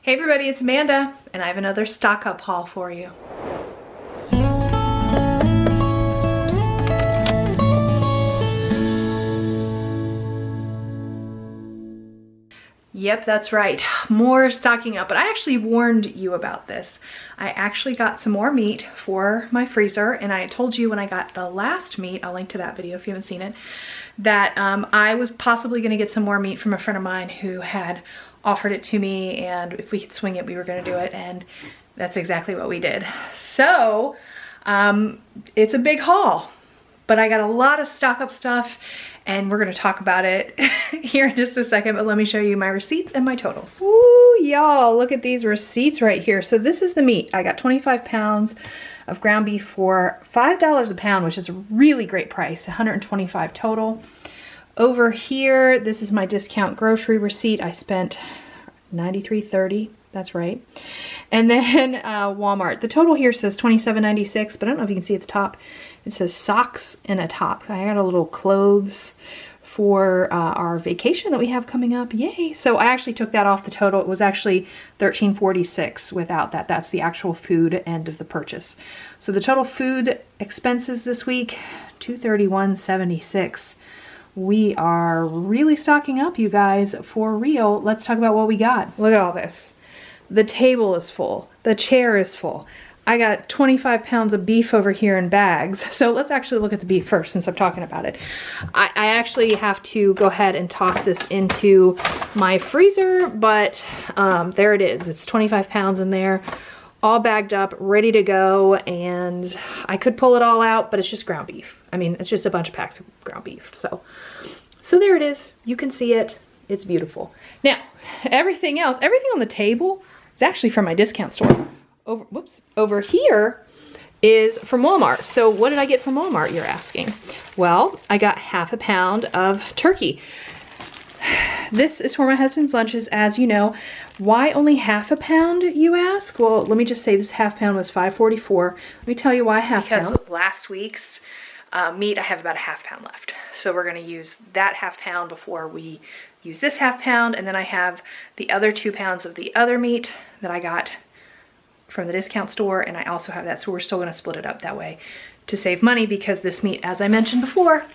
Hey everybody, it's Amanda, and I have another stock up haul for you. Yep, that's right. More stocking up, but I actually warned you about this. I actually got some more meat for my freezer, and I told you when I got the last meat, I'll link to that video if you haven't seen it, that I was possibly gonna get some more meat from a friend of mine who had offered it to me, and if we could swing it, we were gonna do it, and that's exactly what we did. So, it's a big haul, but I got a lot of stock up stuff, and we're gonna talk about it here in just a second, but let me show you my receipts and my totals. Ooh, y'all, look at these receipts right here. So this is the meat. I got 25 pounds of ground beef for $5 a pound, which is a really great price, 125 total. Over here, this is my discount grocery receipt. I spent $93.30, that's right. And then Walmart. The total here says $27.96, but I don't know if you can see at the top. It says socks and a top. I got a little clothes for our vacation that we have coming up. Yay! So I actually took that off the total. It was actually $13.46 without that. That's the actual food end of the purchase. So the total food expenses this week, $231.76. We are really stocking up, you guys, for real. Let's talk about what we got. Look at all this. The table is full. The chair is full. I got 25 pounds of beef over here in bags. So let's actually look at the beef first since I'm talking about it. I actually have to go ahead and toss this into my freezer, but there it is. It's 25 pounds in there, all bagged up, ready to go, and I could pull it all out, but it's just ground beef. I mean, it's just a bunch of packs of ground beef. So there it is. You can see it. It's beautiful. Now, everything else, everything on the table is actually from my discount store. Over here is from Walmart. So what did I get from Walmart, you're asking? Well, I got half a pound of turkey. This is for my husband's lunches, as you know. Why only half a pound, you ask? Well, let me just say this half pound was $5.44. Let me tell you why half pound. Because last week's meat, I have about a half pound left. So we're gonna use that half pound before we use this half pound, and then I have the other 2 pounds of the other meat that I got from the discount store, and I also have that, so we're still gonna split it up that way to save money, because this meat, as I mentioned before,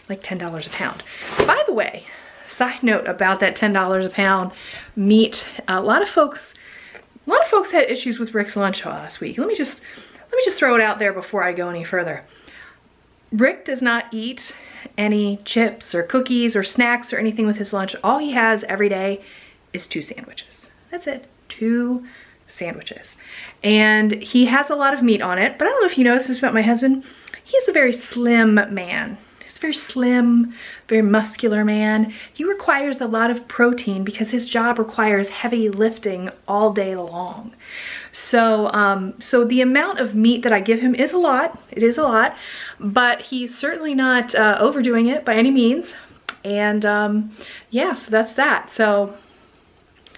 like $10 a pound. By the way, side note about that $10 a pound meat, a lot of folks had issues with Rick's lunch last week. Let me just throw it out there before I go any further. Rick does not eat any chips or cookies or snacks or anything with his lunch. All he has every day is 2 sandwiches. That's it, 2 sandwiches. And he has a lot of meat on it, but I don't know if you noticed this about my husband. He is a very slim man. He's very slim, very muscular man. He requires a lot of protein because his job requires heavy lifting all day long. So, so the amount of meat that I give him is a lot. It is a lot, but he's certainly not overdoing it by any means. And yeah, so that's that. So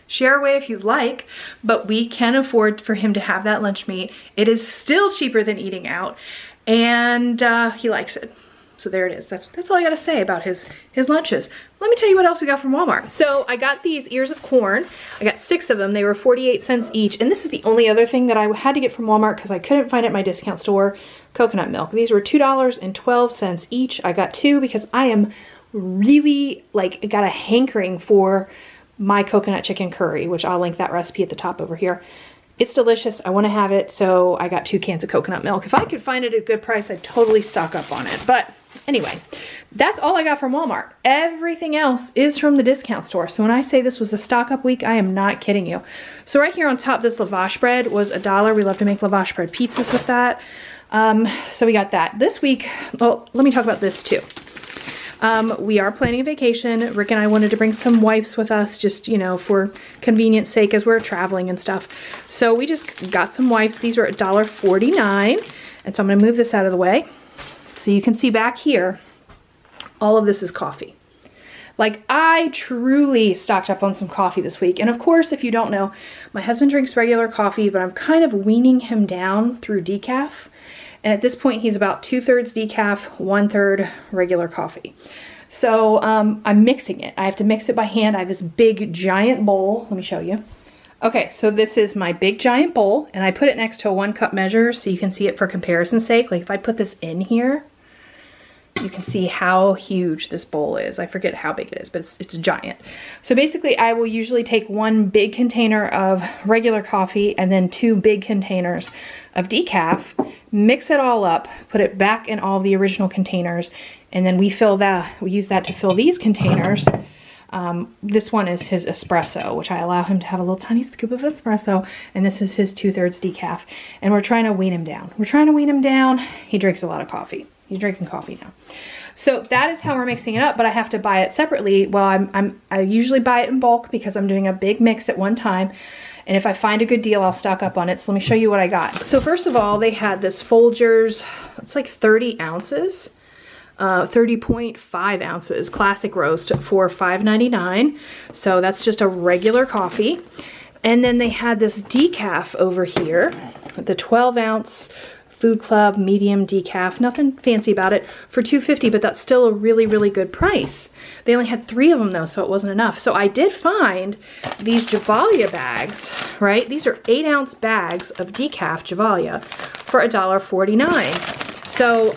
share away if you'd like, but we can afford for him to have that lunch meat. It is still cheaper than eating out, and he likes it. So there it is. That's all I gotta say about his lunches. Let me tell you what else we got from Walmart. So I got these ears of corn. I got 6 of them. They were 48 cents each. And this is the only other thing that I had to get from Walmart because I couldn't find it at my discount store. Coconut milk. These were $2.12 each. I got 2 because I am really, like, got a hankering for my coconut chicken curry, which I'll link that recipe at the top over here. It's delicious. I want to have it, so I got 2 cans of coconut milk. If I could find it at a good price, I'd totally stock up on it. But anyway, that's all I got from Walmart. Everything else is from the discount store. So when I say this was a stock up week, I am not kidding you. So right here on top, this lavash bread was $1. We love to make lavash bread pizzas with that. So we got that. This week, well, let me talk about this too. We are planning a vacation. Rick and I wanted to bring some wipes with us, just, you know, for convenience sake as we're traveling and stuff. So we just got some wipes. These are $1.49. And so I'm gonna move this out of the way. So you can see back here, all of this is coffee. Like, I truly stocked up on some coffee this week. And of course, if you don't know, my husband drinks regular coffee, but I'm kind of weaning him down through decaf. And at this point, he's about 2/3 decaf, 1/3 regular coffee. So I'm mixing it. I have to mix it by hand. I have this big giant bowl. Let me show you. Okay, so this is my big giant bowl, and I put it next to a 1 cup measure so you can see it for comparison's sake. Like if I put this in here, you can see how huge this bowl is. I forget how big it is, but it's giant. So basically I will usually take 1 big container of regular coffee and then 2 big containers of decaf, mix it all up, put it back in all the original containers, and then we use that to fill these containers. This one is his espresso, which I allow him to have a little tiny scoop of espresso, and this is his 2/3 decaf. And we're trying to wean him down. He drinks a lot of coffee. He's drinking coffee now. So that is how we're mixing it up, but I have to buy it separately. Well, I usually buy it in bulk because I'm doing a big mix at one time. And if I find a good deal, I'll stock up on it. So let me show you what I got. So first of all, they had this Folgers, it's like 30 ounces. 30.5 ounces classic roast for $5.99. So that's just a regular coffee. And then they had this decaf over here, the 12 ounce Food Club medium decaf, nothing fancy about it, for $2.50, but that's still a really, really good price. They only had 3 of them though, so it wasn't enough. So I did find these Javalia bags, right? These are 8 ounce bags of decaf Javalia for $1.49. So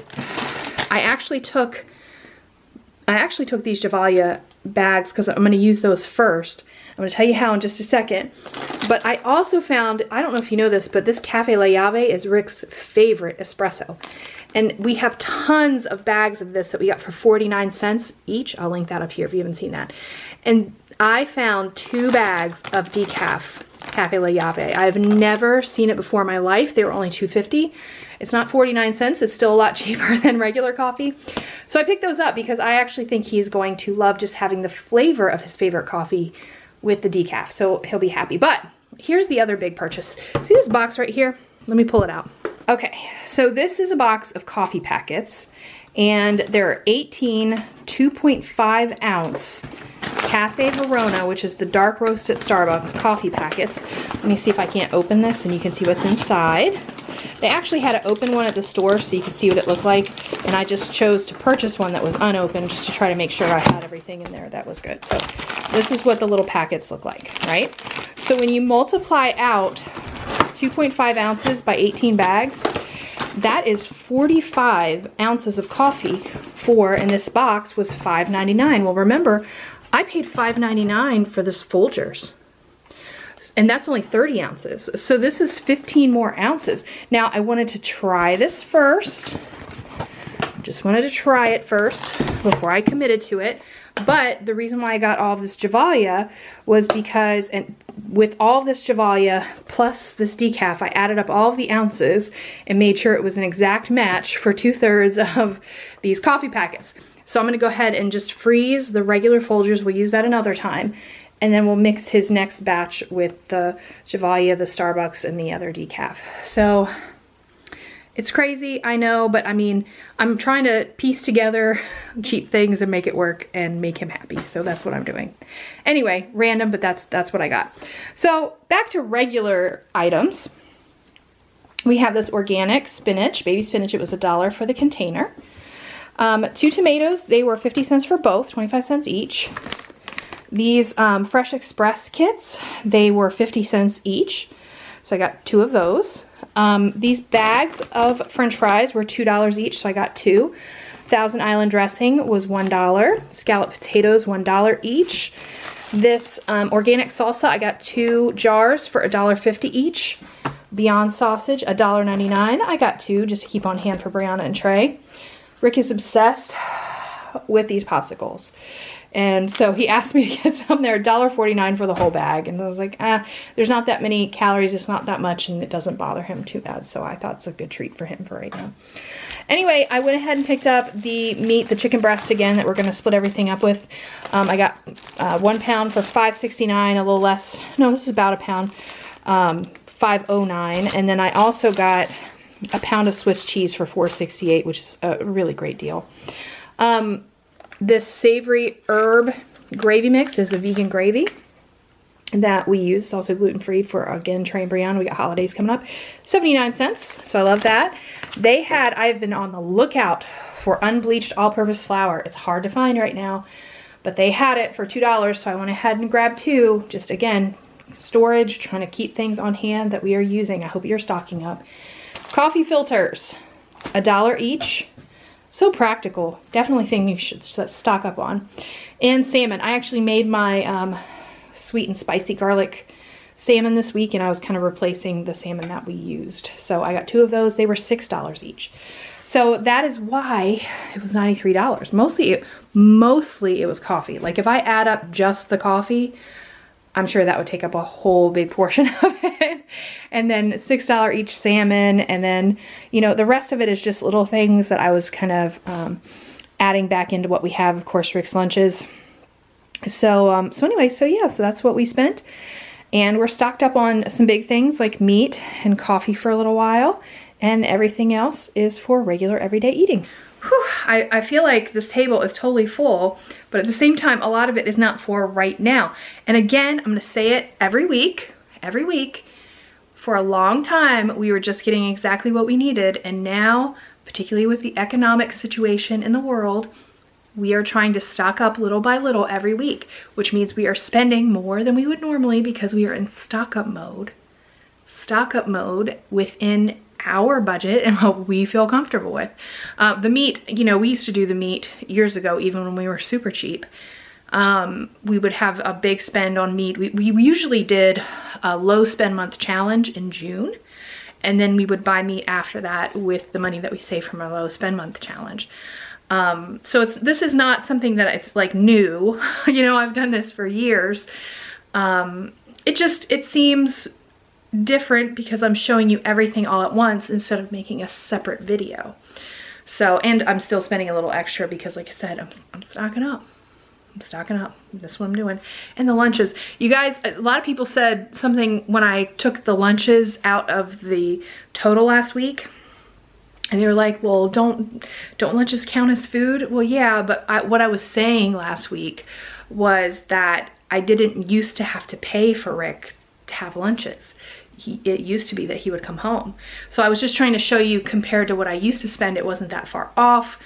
I actually took these Javalia bags because I'm going to use those first. I'm going to tell you how in just a second. But I also found, I don't know if you know this, but this Cafe La Llave is Rick's favorite espresso. And we have tons of bags of this that we got for 49 cents each. I'll link that up here if you haven't seen that. And I found 2 bags of decaf Cafe La Llave. I've never seen it before in my life. They were only $2.50. It's not 49 cents. It's still a lot cheaper than regular coffee. So I picked those up because I actually think he's going to love just having the flavor of his favorite coffee with the decaf. So he'll be happy. But here's the other big purchase. See this box right here? Let me pull it out. Okay, so this is a box of coffee packets, and there are 18 2.5 ounce Cafe Verona, which is the dark roast at Starbucks coffee packets. Let me see if I can't open this and you can see what's inside. They actually had an open one at the store so you could see what it looked like, and I just chose to purchase one that was unopened just to try to make sure I had everything in there that was good. So this is what the little packets look like, right? So when you multiply out 2.5 ounces by 18 bags, that is 45 ounces of coffee and this box was $5.99. Well, remember, I paid $5.99 for this Folgers. And that's only 30 ounces. So this is 15 more ounces. Now, I wanted to try this first. Just wanted to try it first before I committed to it. But the reason why I got all of this Javalia was because, and with all of this Javalia plus this decaf, I added up all of the ounces and made sure it was an exact match for 2/3 of these coffee packets. So I'm going to go ahead and just freeze the regular Folgers. We'll use that another time. And then we'll mix his next batch with the Javalia, the Starbucks, and the other decaf. So it's crazy, I know, but I mean, I'm trying to piece together cheap things and make it work and make him happy. So that's what I'm doing. Anyway, random, but that's what I got. So back to regular items. We have this organic spinach, baby spinach. It was $1 for the container. 2 tomatoes, they were 50 cents for both, 25 cents each. These Fresh Express kits, they were 50 cents each. So I got 2 of those. These bags of French fries were $2 each, so I got 2. Thousand Island dressing was $1. Scalloped potatoes, $1 each. This organic salsa, I got 2 jars for $1.50 each. Beyond sausage, $1.99. I got 2 just to keep on hand for Brianna and Trey. Rick is obsessed with these popsicles. And so he asked me to get some. They're $1.49 for the whole bag. And I was like, there's not that many calories. It's not that much, and it doesn't bother him too bad. So I thought it's a good treat for him for right now. Anyway, I went ahead and picked up the meat, the chicken breast again, that we're going to split everything up with. I got 1 pound for $5.69, a little less. No, this is about a pound, $5.09. And then I also got a pound of Swiss cheese for $4.68, which is a really great deal. This savory herb gravy mix is a vegan gravy that we use. It's also gluten-free for, again, Trey and Brianna. We got holidays coming up. 79 cents, so I love that. They had, I've been on the lookout for unbleached all-purpose flour. It's hard to find right now, but they had it for $2, so I went ahead and grabbed 2. Just, again, storage, trying to keep things on hand that we are using. I hope you're stocking up. Coffee filters, $1 each. So practical. Definitely thing you should stock up on. And salmon. I actually made my sweet and spicy garlic salmon this week, and I was kind of replacing the salmon that we used. So I got 2 of those. They were $6 each. So that is why it was $93. Mostly it was coffee. Like if I add up just the coffee, I'm sure that would take up a whole big portion of it. And then $6 each salmon. And then, you know, the rest of it is just little things that I was kind of adding back into what we have, of course, Rick's lunches. So anyway, so that's what we spent. And we're stocked up on some big things like meat and coffee for a little while. And everything else is for regular everyday eating. Whew, I feel like this table is totally full, but at the same time, a lot of it is not for right now. And again, I'm gonna say it every week. For a long time, we were just getting exactly what we needed. And now, particularly with the economic situation in the world, we are trying to stock up little by little every week, which means we are spending more than we would normally because we are in stock up mode within our budget and what we feel comfortable with. The meat, you know, we used to do the meat years ago, even when we were super cheap. We would have a big spend on meat. We usually did a low spend month challenge in June, and then we would buy meat after that with the money that we saved from our low spend month challenge. So this is not something that it's like new. You know, I've done this for years. It seems different because I'm showing you everything all at once instead of making a separate video. So, and I'm still spending a little extra because like I said, I'm stocking up. That's what I'm doing. And the lunches, you guys, a lot of people said something when I took the lunches out of the total last week. And they were like, well, don't lunches count as food? Well, yeah, but what I was saying last week was that I didn't used to have to pay for Rick to have lunches. It used to be that he would come home. So I was just trying to show you, compared to what I used to spend, it wasn't that far off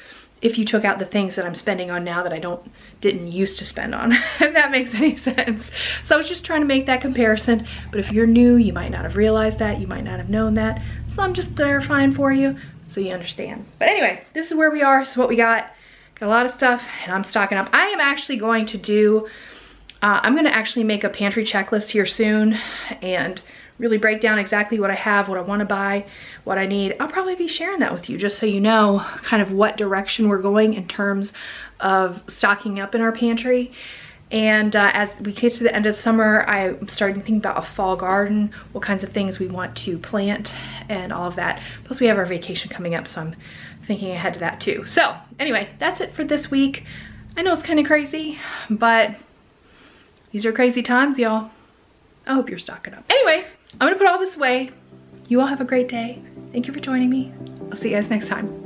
if you took out the things that I'm spending on now that I didn't used to spend on, if that makes any sense. So I was just trying to make that comparison. But if you're new, you might not have realized that, you might not have known that. So I'm just clarifying for you so you understand. But anyway, this is where we are. This is what we got. Got a lot of stuff and I'm stocking up. I am actually going to do, I'm gonna actually make a pantry checklist here soon and really break down exactly what I have, what I want to buy, what I need. I'll probably be sharing that with you just so you know kind of what direction we're going in terms of stocking up in our pantry. And as we get to the end of the summer, I'm starting to think about a fall garden, what kinds of things we want to plant and all of that. Plus we have our vacation coming up, so I'm thinking ahead to that too. So anyway, that's it for this week. I know it's kind of crazy, but these are crazy times, y'all. I hope you're stocking up. Anyway, I'm gonna put all this away. You all have a great day. Thank you for joining me. I'll see you guys next time.